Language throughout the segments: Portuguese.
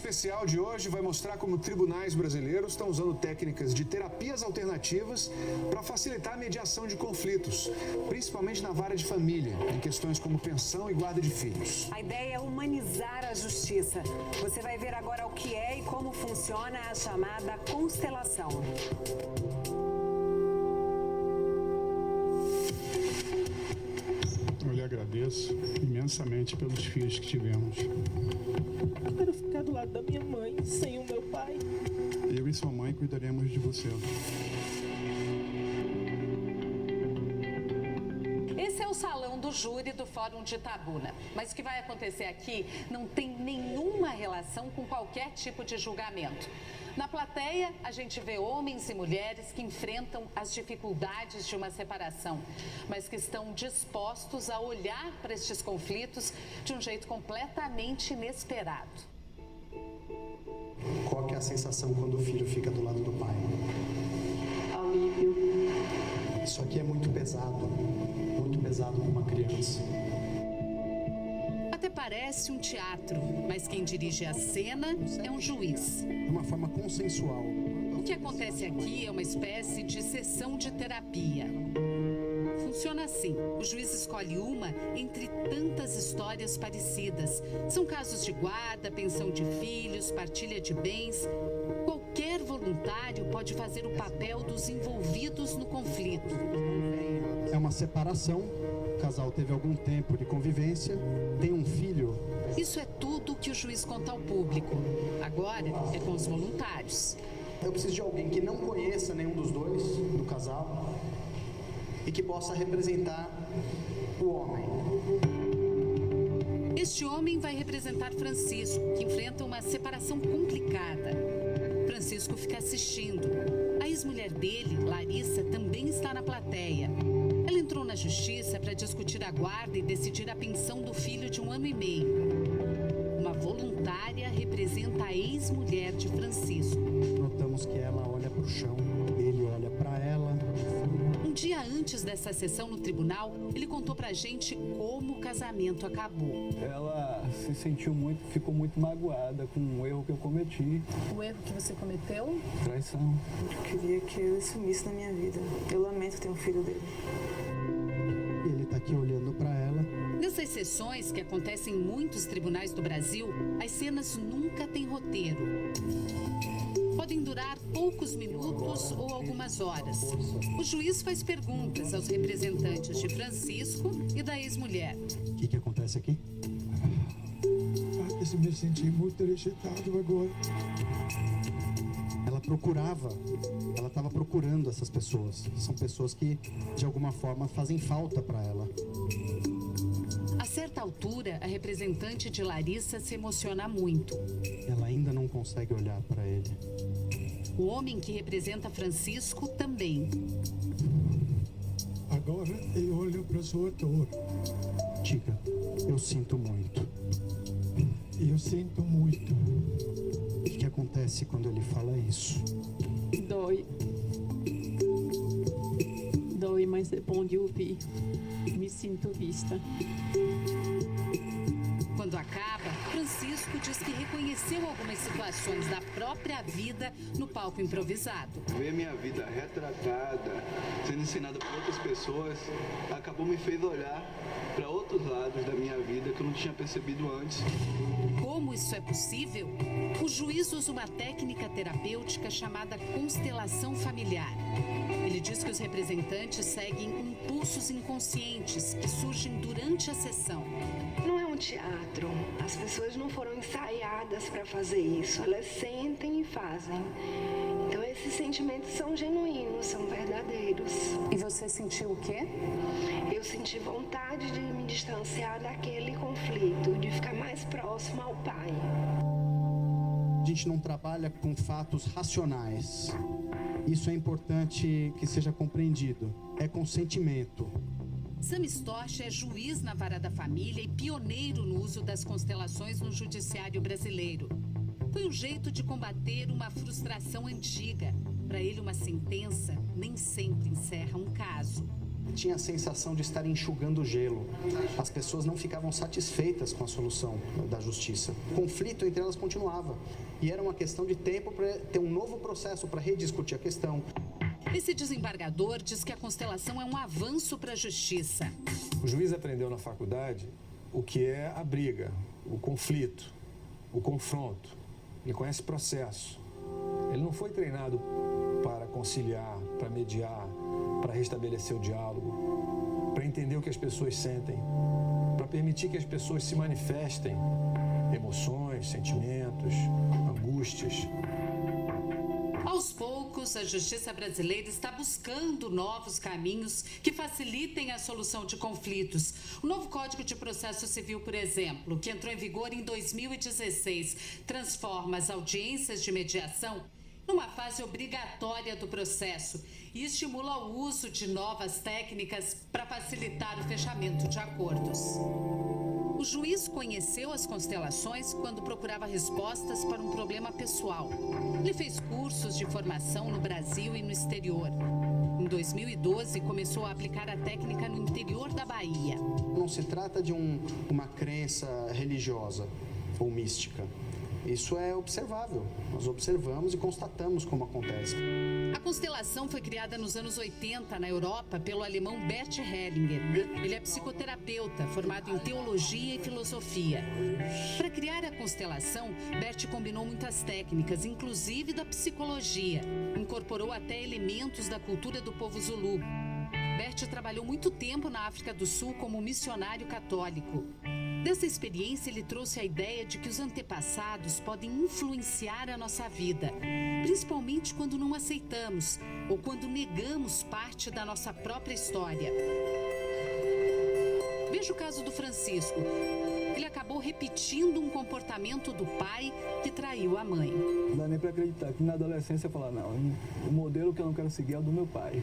especial de hoje vai mostrar como tribunais brasileiros estão usando técnicas de terapias alternativas para facilitar a mediação de conflitos, principalmente na vara de família, em questões como pensão e guarda de filhos. A ideia é humanizar a justiça. Você vai ver agora o que é e como funciona a chamada constelação. Eu lhe agradeço imensamente pelos filhos que tivemos. Eu quero ficar do lado da minha mãe, sem o meu pai. Eu e sua mãe cuidaremos de você. Esse é o salão do júri do Fórum de Itabuna. Mas o que vai acontecer aqui não tem nenhuma relação com qualquer tipo de julgamento. Na plateia, a gente vê homens e mulheres que enfrentam as dificuldades de uma separação, mas que estão dispostos a olhar para estes conflitos de um jeito completamente inesperado. Qual que é a sensação quando o filho fica do lado do pai? Alívio. Isso aqui é muito pesado para uma criança. Até parece um teatro, mas quem dirige a cena é um juiz. De uma forma consensual. O que acontece aqui é uma espécie de sessão de terapia. Funciona assim: o juiz escolhe uma entre tantas histórias parecidas. São casos de guarda, pensão de filhos, partilha de bens. Qualquer voluntário pode fazer o papel dos envolvidos no conflito. É uma separação, o casal teve algum tempo de convivência, tem um filho. Isso é tudo que o juiz conta ao público. Agora é com os voluntários. Eu preciso de alguém que não conheça nenhum dos dois, do casal, e que possa representar o homem. Este homem vai representar Francisco, que enfrenta uma separação complicada. Francisco fica assistindo. A ex-mulher dele, Larissa, também está na plateia. Ela entrou na justiça para discutir a guarda e decidir a pensão do filho de 1 ano e meio. Uma voluntária representa a ex-mulher de Francisco. Notamos que ela olha para o chão, ele olha para ela. Um dia antes dessa sessão no tribunal, ele contou pra gente como o casamento acabou. Ela se sentiu ficou muito magoada com o erro que eu cometi. O erro que você cometeu? Traição. Eu queria que ele sumisse da minha vida. Eu lamento ter um filho dele. Ele está aqui olhando para ela. Nessas sessões, que acontecem em muitos tribunais do Brasil, as cenas nunca têm roteiro. Podem durar poucos minutos ou algumas horas. O juiz faz perguntas aos representantes de Francisco e da ex-mulher. O que acontece aqui? Eu me senti muito rejeitado agora. Ela estava procurando essas pessoas. São pessoas que, de alguma forma, fazem falta para ela. A certa altura, a representante de Larissa se emociona muito. Ela ainda não consegue olhar para ele. O homem que representa Francisco também. Agora eu olho para sua dor. Diga, eu sinto muito. Eu sinto muito. O que acontece quando ele fala isso? Dói. Dói, mas é bom de ouvir. Me sinto vista. Quando acaba, Francisco diz que reconheceu algumas situações da própria vida no palco improvisado. Ver minha vida retratada, sendo ensinada por outras pessoas, me fez olhar para outros lados da minha vida que eu não tinha percebido antes. Como isso é possível? O juiz usa uma técnica terapêutica chamada constelação familiar. Ele diz que os representantes seguem impulsos inconscientes que surgem durante a sessão. Não é um teatro. As pessoas não foram ensaiadas para fazer isso. Elas sentem e fazem. Então esses sentimentos são genuínos, são verdadeiros. E você sentiu o quê? Eu senti vontade de me distanciar daquele conflito, de ficar mais próximo ao pai. A gente não trabalha com fatos racionais. Isso é importante que seja compreendido. É com sentimento. Sam Storch é juiz na Vara da Família e pioneiro no uso das constelações no judiciário brasileiro. Foi um jeito de combater uma frustração antiga. Para ele, uma sentença nem sempre encerra um caso. tinha a sensação de estar enxugando gelo. As pessoas não ficavam satisfeitas com a solução da justiça. O conflito entre elas continuava. E era uma questão de tempo para ter um novo processo para rediscutir a questão. Esse desembargador diz que a constelação é um avanço para a justiça. O juiz aprendeu na faculdade o que é a briga, o conflito, o confronto. Ele conhece processo. Ele não foi treinado para conciliar, para mediar, para restabelecer o diálogo, para entender o que as pessoas sentem, para permitir que as pessoas se manifestem emoções, sentimentos, angústias. Aos poucos, a justiça brasileira está buscando novos caminhos que facilitem a solução de conflitos. O novo Código de Processo Civil, por exemplo, que entrou em vigor em 2016, transforma as audiências de mediação numa fase obrigatória do processo e estimula o uso de novas técnicas para facilitar o fechamento de acordos. O juiz conheceu as constelações quando procurava respostas para um problema pessoal. Ele fez cursos de formação no Brasil e no exterior. Em 2012, começou a aplicar a técnica no interior da Bahia. Não se trata de uma crença religiosa ou mística. Isso é observável. Nós observamos e constatamos como acontece. A constelação foi criada nos anos 80 na Europa pelo alemão Bert Hellinger. Ele é psicoterapeuta, formado em teologia e filosofia. Para criar a constelação, Bert combinou muitas técnicas, inclusive da psicologia. Incorporou até elementos da cultura do povo Zulu. Bert trabalhou muito tempo na África do Sul como missionário católico. Dessa experiência, ele trouxe a ideia de que os antepassados podem influenciar a nossa vida, principalmente quando não aceitamos ou quando negamos parte da nossa própria história. Veja o caso do Francisco. Ele acabou repetindo um comportamento do pai que traiu a mãe. Não dá nem para acreditar que na adolescência eu falar, não, o modelo que eu não quero seguir é o do meu pai.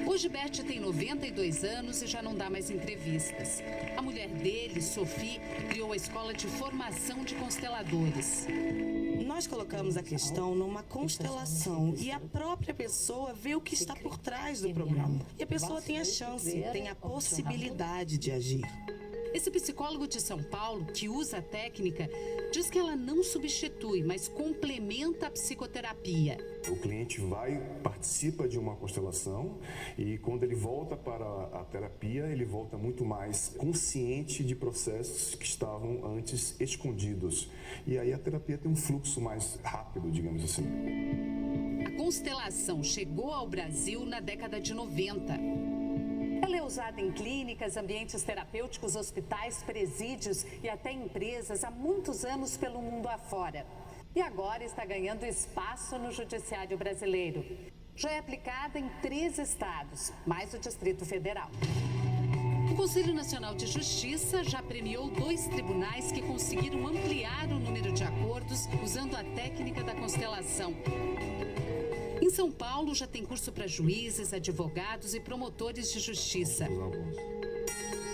Hoje, Bert tem 92 anos e já não dá mais entrevistas. A mulher dele, Sophie, criou a escola de formação de consteladores. Nós colocamos a questão numa constelação e a própria pessoa vê o que está por trás do problema. E a pessoa tem a chance, tem a possibilidade de agir. Esse psicólogo de São Paulo, que usa a técnica, diz que ela não substitui, mas complementa a psicoterapia. O cliente participa de uma constelação e quando ele volta para a terapia, ele volta muito mais consciente de processos que estavam antes escondidos. E aí a terapia tem um fluxo mais rápido, digamos assim. A constelação chegou ao Brasil na década de 90. Ela é usada em clínicas, ambientes terapêuticos, hospitais, presídios e até empresas há muitos anos pelo mundo afora. E agora está ganhando espaço no judiciário brasileiro. Já é aplicada em 3 estados, mais o Distrito Federal. O Conselho Nacional de Justiça já premiou 2 tribunais que conseguiram ampliar o número de acordos usando a técnica da constelação. Em São Paulo, já tem curso para juízes, advogados e promotores de justiça.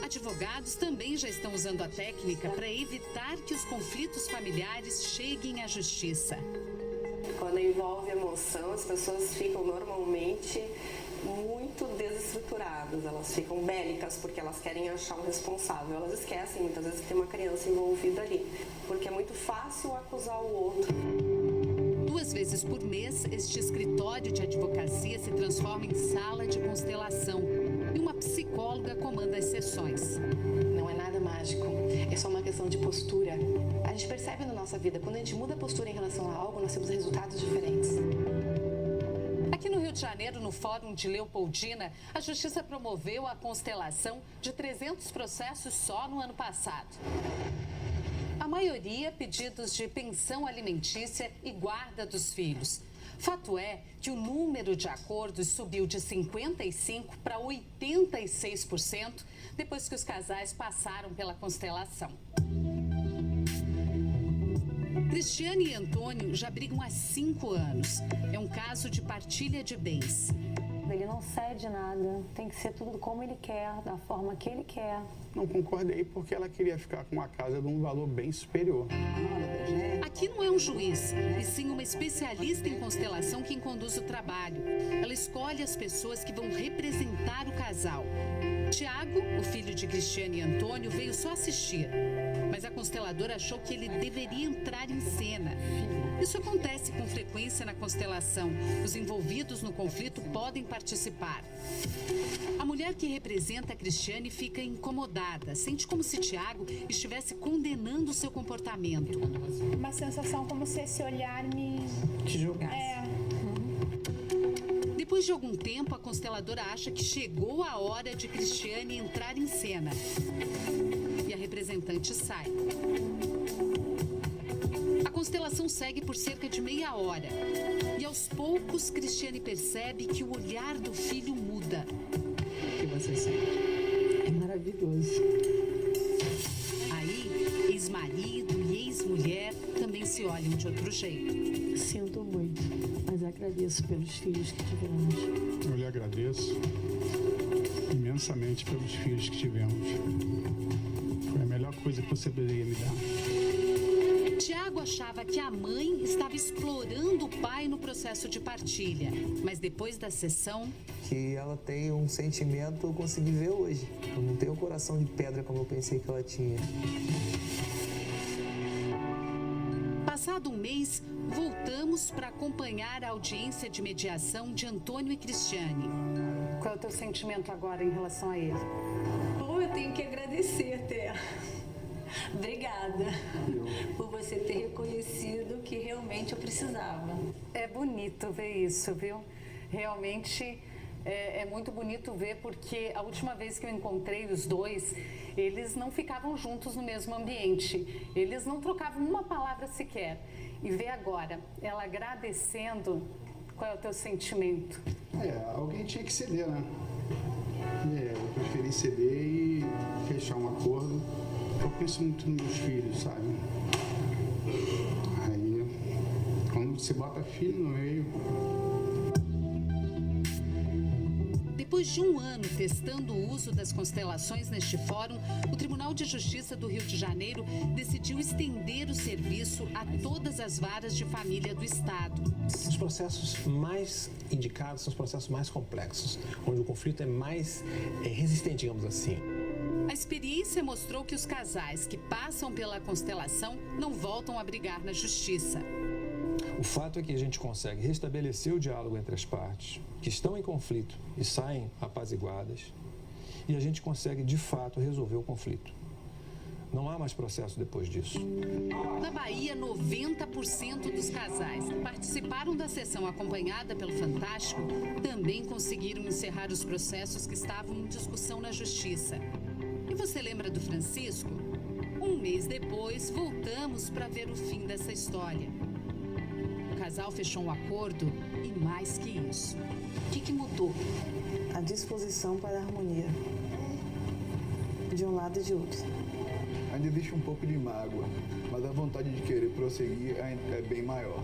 Advogados também já estão usando a técnica para evitar que os conflitos familiares cheguem à justiça. Quando envolve emoção, as pessoas ficam normalmente muito desestruturadas, elas ficam bélicas porque elas querem achar um responsável. Elas esquecem muitas vezes que tem uma criança envolvida ali, porque é muito fácil acusar o outro. 2 vezes por mês, este escritório de advocacia se transforma em sala de constelação e uma psicóloga comanda as sessões. Não é nada mágico, é só uma questão de postura. A gente percebe na nossa vida, quando a gente muda a postura em relação a algo, nós temos resultados diferentes. Aqui no Rio de Janeiro, no Fórum de Leopoldina, a Justiça promoveu a constelação de 300 processos só no ano passado. A maioria pedidos de pensão alimentícia e guarda dos filhos. Fato é que o número de acordos subiu de 55% para 86% depois que os casais passaram pela constelação. Cristiane e Antônio já brigam há 5 anos. É um caso de partilha de bens. Ele não cede nada, tem que ser tudo como ele quer, da forma que ele quer. Não concordei porque ela queria ficar com a casa de um valor bem superior. Aqui não é um juiz, e sim uma especialista em constelação quem conduz o trabalho. Ela escolhe as pessoas que vão representar o casal. Tiago, o filho de Cristiane e Antônio, veio só assistir. Mas a consteladora achou que ele deveria entrar em cena. Isso acontece com frequência na constelação. Os envolvidos no conflito podem participar. A mulher que representa a Cristiane fica incomodada. Sente como se Tiago estivesse condenando seu comportamento. Uma sensação como se esse olhar me... te julgasse. Depois de algum tempo, a consteladora acha que chegou a hora de Cristiane entrar em cena. E a representante sai. A constelação segue por cerca de meia hora. E aos poucos, Cristiane percebe que o olhar do filho muda. O que você sente? É maravilhoso. Aí, ex-marido e ex-mulher também se olham de outro jeito. Sinto muito, mas agradeço pelos filhos que tivemos. Eu lhe agradeço imensamente pelos filhos que tivemos. Foi a melhor coisa que você poderia me dar. Tiago achava que a mãe estava explorando o pai no processo de partilha. Mas depois da sessão... que ela tem um sentimento, eu consegui ver hoje. Eu não tenho o coração de pedra como eu pensei que ela tinha. Passado um mês, voltamos para acompanhar a audiência de mediação de Antônio e Cristiane. Qual é o teu sentimento agora em relação a ele? Bom, eu tenho que agradecer, Té. Obrigada por você ter reconhecido que realmente eu precisava. É bonito ver isso, viu? Realmente é muito bonito ver, porque a última vez que eu encontrei os dois, eles não ficavam juntos no mesmo ambiente. Eles não trocavam uma palavra sequer. E ver agora ela agradecendo, qual é o teu sentimento? Alguém tinha que ceder, né? Eu preferi ceder e fechar um acordo. Eu penso muito nos meus filhos, sabe? Aí, quando você bota filho no meio... Depois de um ano testando o uso das constelações neste fórum, o Tribunal de Justiça do Rio de Janeiro decidiu estender o serviço a todas as varas de família do Estado. Os processos mais indicados são os processos mais complexos, onde o conflito é mais resistente, digamos assim. A experiência mostrou que os casais que passam pela constelação não voltam a brigar na justiça. O fato é que a gente consegue restabelecer o diálogo entre as partes que estão em conflito e saem apaziguadas, e a gente consegue, de fato, resolver o conflito. Não há mais processo depois disso. Na Bahia, 90% dos casais que participaram da sessão acompanhada pelo Fantástico também conseguiram encerrar os processos que estavam em discussão na justiça. E você lembra do Francisco? Um mês depois, voltamos para ver o fim dessa história. O casal fechou um acordo e mais que isso. O que mudou? A disposição para a harmonia, de um lado e de outro. Ainda existe um pouco de mágoa, mas a vontade de querer prosseguir é bem maior.